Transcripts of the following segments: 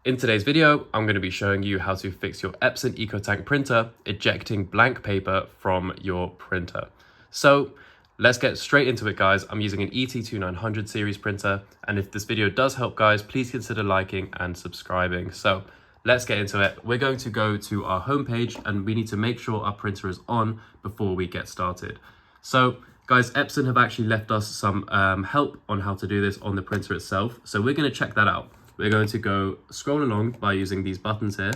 In today's video, I'm going to be showing you how to fix your Epson EcoTank printer ejecting blank paper from your printer. So let's get straight into it, guys. I'm using an ET-2950 series printer, and if this video does help, guys, please consider liking and subscribing. So let's get into it. We're going to go to our homepage, and we need to make sure our printer is on before we get started. So guys, Epson have actually left us some help on how to do this on the printer itself. So we're going to check that out. We're going to go scroll along by using these buttons here,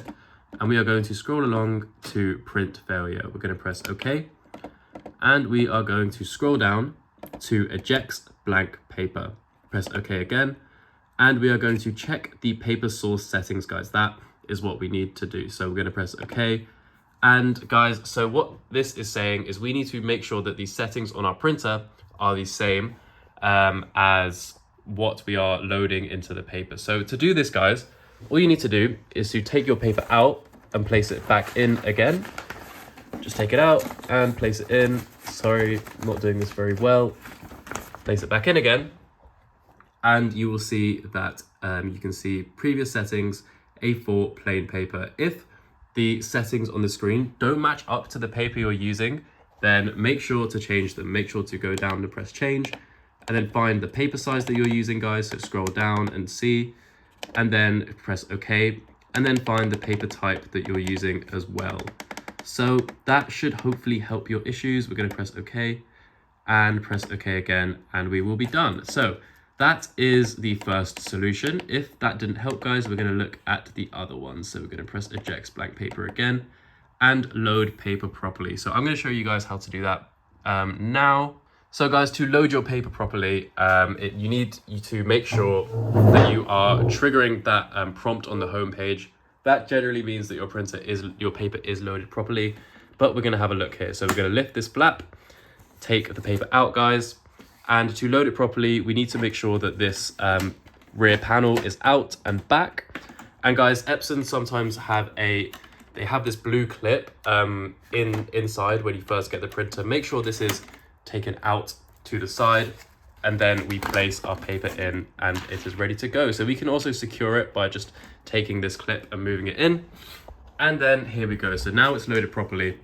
and we are going to scroll along to print failure. We're going to press OK, and we are going to scroll down to ejects blank paper. Press OK again, and we are going to check the paper source settings, guys. That is what we need to do. So we're going to press OK. And guys, so what this is saying is we need to make sure that the settings on our printer are the same as what we are loading into the paper. So to do this, guys, all you need to do is to take your paper out and place it back in again. Just take it out and place it in. Sorry, I'm not doing this very well. Place it back in again. And you will see that you can see previous settings, A4 plain paper. If the settings on the screen don't match up to the paper you're using, then make sure to change them. Make sure to go down and press change, and then find the paper size that you're using, guys. So scroll down and see, and then press OK, and then find the paper type that you're using as well. So that should hopefully help your issues. We're going to press OK and press OK again, and we will be done. So that is the first solution. If that didn't help, guys, we're going to look at the other one. So we're going to press eject blank paper again and load paper properly. So I'm going to show you guys how to do that now. So guys, to load your paper properly, you need to make sure that you are triggering that prompt on the home page. That generally means that your paper is loaded properly, but we're going to have a look here. So we're going to lift this flap, take the paper out, guys. And to load it properly, we need to make sure that this rear panel is out and back. And guys, Epson sometimes have this blue clip inside when you first get the printer. Make sure this is taken out to the side, and then we place our paper in and it is ready to go. So we can also secure it by just taking this clip and moving it in. And then here we go. So now it's loaded properly,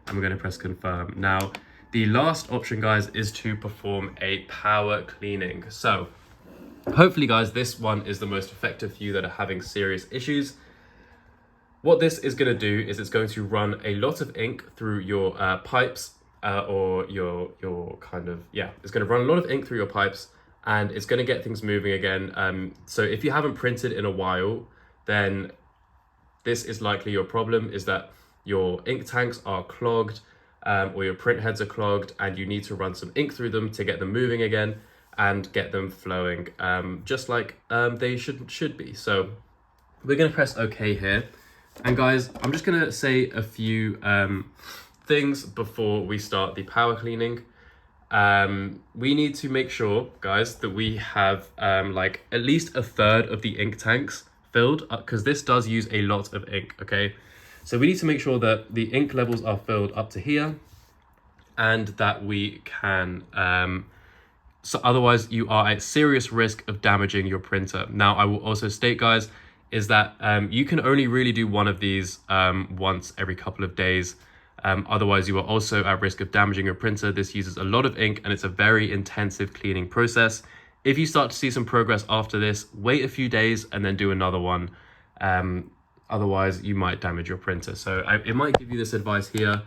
and we're going to press confirm. Now, the last option, guys, is to perform a power cleaning. So hopefully, guys, this one is the most effective for you that are having serious issues. What this is going to do is it's going to run a lot of ink through your pipes, or it's going to run a lot of ink through your pipes, and it's going to get things moving again. So if you haven't printed in a while, then this is likely your problem, is that your ink tanks are clogged, or your print heads are clogged, and you need to run some ink through them to get them moving again and get them flowing, just like they should be. So we're going to press OK here. And guys, I'm just going to say a few things before we start the power cleaning. We need to make sure, guys, that we have like at least a third of the ink tanks filled, because this does use a lot of ink. Okay, so we need to make sure that the ink levels are filled up to here, and that we can so otherwise you are at serious risk of damaging your printer. Now, I will also state, guys, is that you can only really do one of these once every couple of days. Otherwise, you are also at risk of damaging your printer. This uses a lot of ink, and it's a very intensive cleaning process. If you start to see some progress after this, wait a few days and then do another one. Otherwise, you might damage your printer. So it might give you this advice here.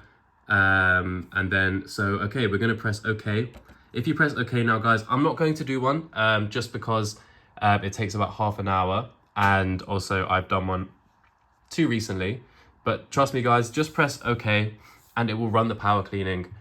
And then, okay, we're going to press OK. If you press OK now, guys, I'm not going to do one just because it takes about half an hour. And also, I've done one too recently. But trust me, guys, just press OK, and it will run the power cleaning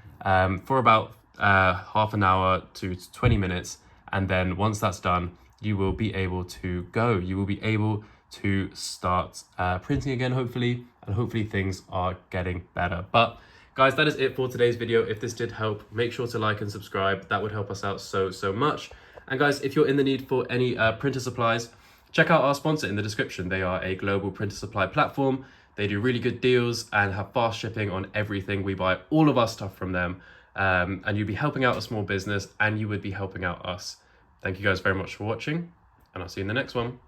for about half an hour to 20 minutes. And then once that's done, you will be able to go. You will be able to start printing again, hopefully, and hopefully things are getting better. But guys, that is it for today's video. If this did help, make sure to like and subscribe. That would help us out so much. And guys, if you're in the need for any printer supplies, check out our sponsor in the description. They are a global printer supply platform. They do really good deals and have fast shipping on everything. We buy all of our stuff from them, and you'd be helping out a small business, and you would be helping out us. Thank you guys very much for watching, and I'll see you in the next one.